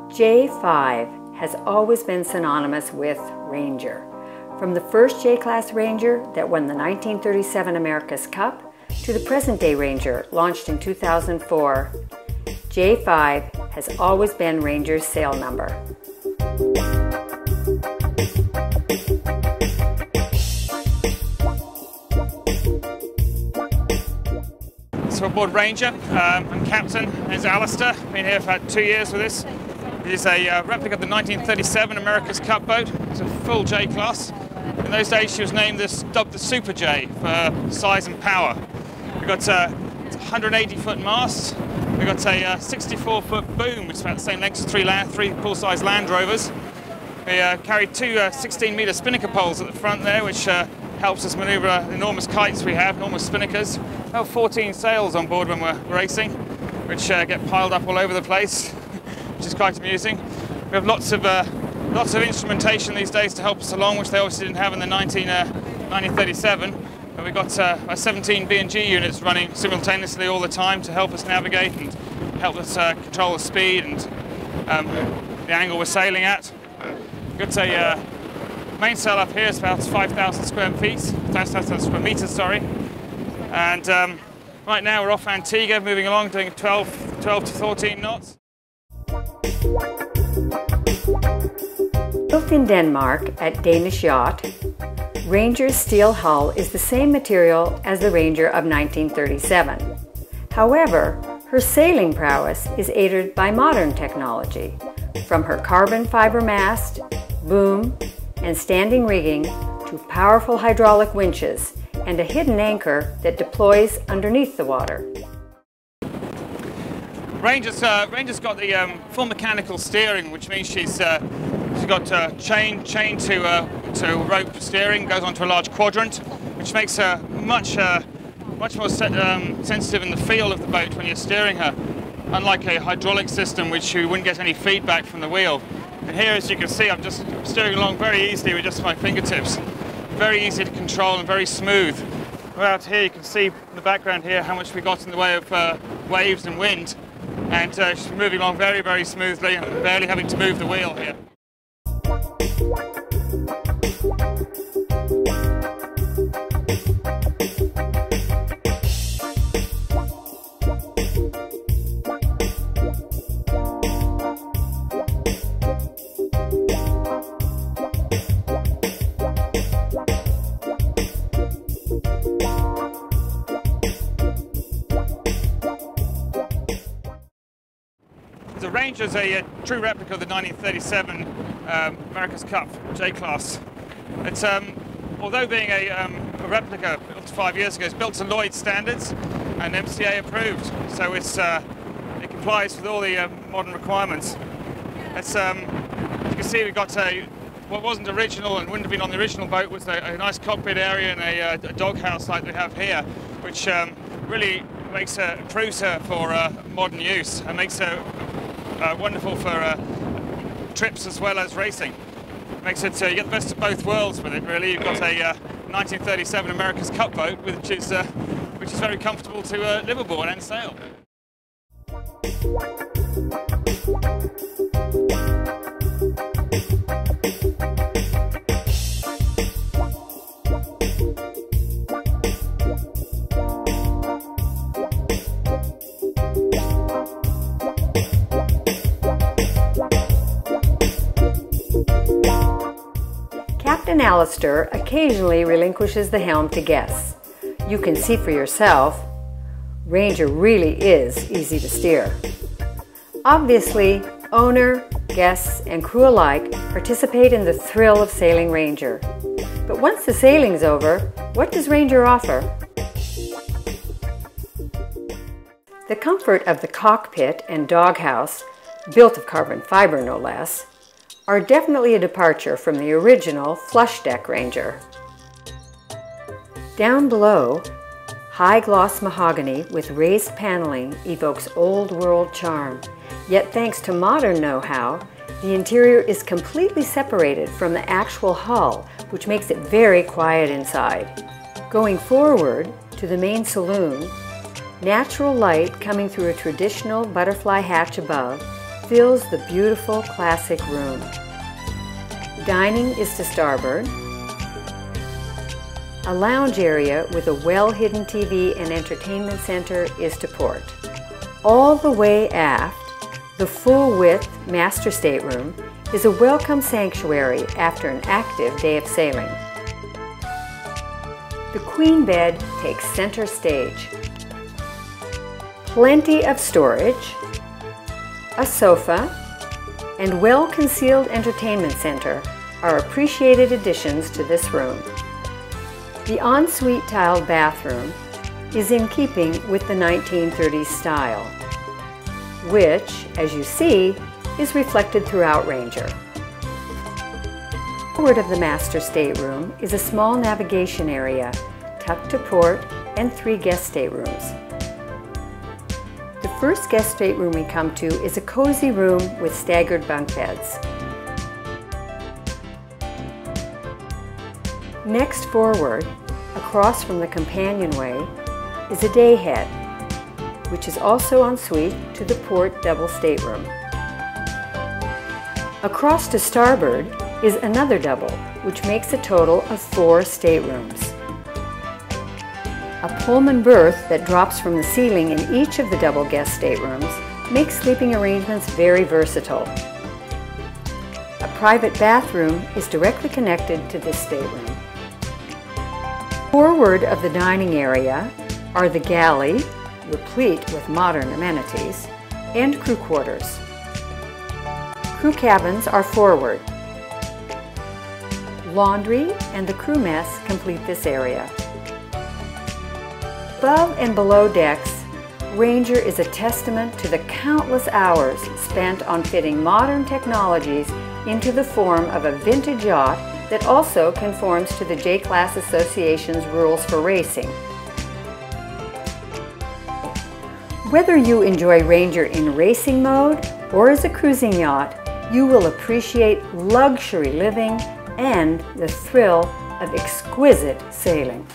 J5 has always been synonymous with Ranger. From the first J-Class Ranger that won the 1937 America's Cup to the present-day Ranger launched in 2004, J5 has always been Ranger's sail number. So aboard Ranger, I'm captain. My name's Alistair. Been here for about 2 years with this. It is a replica of the 1937 America's Cup boat. It's a full J-class. In those days, she was dubbed the Super J for size and power. We've got a 180-foot mast. We've got a 64-foot boom, which is about the same length as three full-size Land Rovers. We carry two 16-meter spinnaker poles at the front there, which helps us maneuver enormous kites we have, enormous spinnakers. About 14 sails on board when we're racing, which get piled up all over the place, which is quite amusing. We have lots of instrumentation these days to help us along, which they obviously didn't have in the 1937. But we've got our 17 B&G units running simultaneously all the time to help us navigate and help us control the speed and the angle we're sailing at. We've got a main sail up here is about 5,000 square meters, sorry. And right now we're off Antigua, moving along, doing 12 to 14 knots. Built in Denmark at Danish Yacht, Ranger's steel hull is the same material as the Ranger of 1937. However, her sailing prowess is aided by modern technology, from her carbon fiber mast, boom, and standing rigging to powerful hydraulic winches and a hidden anchor that deploys underneath the water. Ranger's got the full mechanical steering, which means she's got chain to rope steering, goes onto a large quadrant, which makes her much more sensitive in the feel of the boat when you're steering her, unlike a hydraulic system which you wouldn't get any feedback from the wheel. And here, as you can see, I'm just steering along very easily with just my fingertips. Very easy to control and very smooth. Right out here, you can see in the background here how much we got in the way of waves and wind. And she's moving along very, very smoothly and barely having to move the wheel here. The Ranger is a true replica of the 1937 America's Cup J-Class. It's although being a replica built 5 years ago, it's built to Lloyds standards and MCA approved, so it complies with all the modern requirements. It's as you can see, we've got what wasn't original and wouldn't have been on the original boat was a nice cockpit area and a doghouse like we have here, which really improves her for modern use and makes her wonderful for trips as well as racing. Makes it you get the best of both worlds with it. Really, you've got a 1937 America's Cup boat, which is very comfortable to live aboard and sail. Captain Alistair occasionally relinquishes the helm to guests. You can see for yourself, Ranger really is easy to steer. Obviously, owner, guests, and crew alike participate in the thrill of sailing Ranger. But once the sailing's over, what does Ranger offer? The comfort of the cockpit and doghouse, built of carbon fiber no less, are definitely a departure from the original flush deck Ranger. Down below, high gloss mahogany with raised paneling evokes old world charm, yet thanks to modern know-how, the interior is completely separated from the actual hull, which makes it very quiet inside. Going forward to the main saloon, natural light coming through a traditional butterfly hatch above fills the beautiful classic room. Dining is to starboard. A lounge area with a well-hidden TV and entertainment center is to port. All the way aft, the full-width master stateroom is a welcome sanctuary after an active day of sailing. The queen bed takes center stage. Plenty of storage, a sofa, and well-concealed entertainment center are appreciated additions to this room. The ensuite tiled bathroom is in keeping with the 1930s style, which, as you see, is reflected throughout Ranger. Forward of the master stateroom is a small navigation area, tucked to port, and 3 guest staterooms. The first guest stateroom we come to is a cozy room with staggered bunk beds. Next forward, across from the companionway, is a day head, which is also ensuite to the port double stateroom. Across to starboard is another double, which makes a total of 4 staterooms. A Pullman berth that drops from the ceiling in each of the double guest staterooms makes sleeping arrangements very versatile. A private bathroom is directly connected to this stateroom. Forward of the dining area are the galley, replete with modern amenities, and crew quarters. Crew cabins are forward. Laundry and the crew mess complete this area. Above and below decks, Ranger is a testament to the countless hours spent on fitting modern technologies into the form of a vintage yacht that also conforms to the J-Class Association's rules for racing. Whether you enjoy Ranger in racing mode or as a cruising yacht, you will appreciate luxury living and the thrill of exquisite sailing.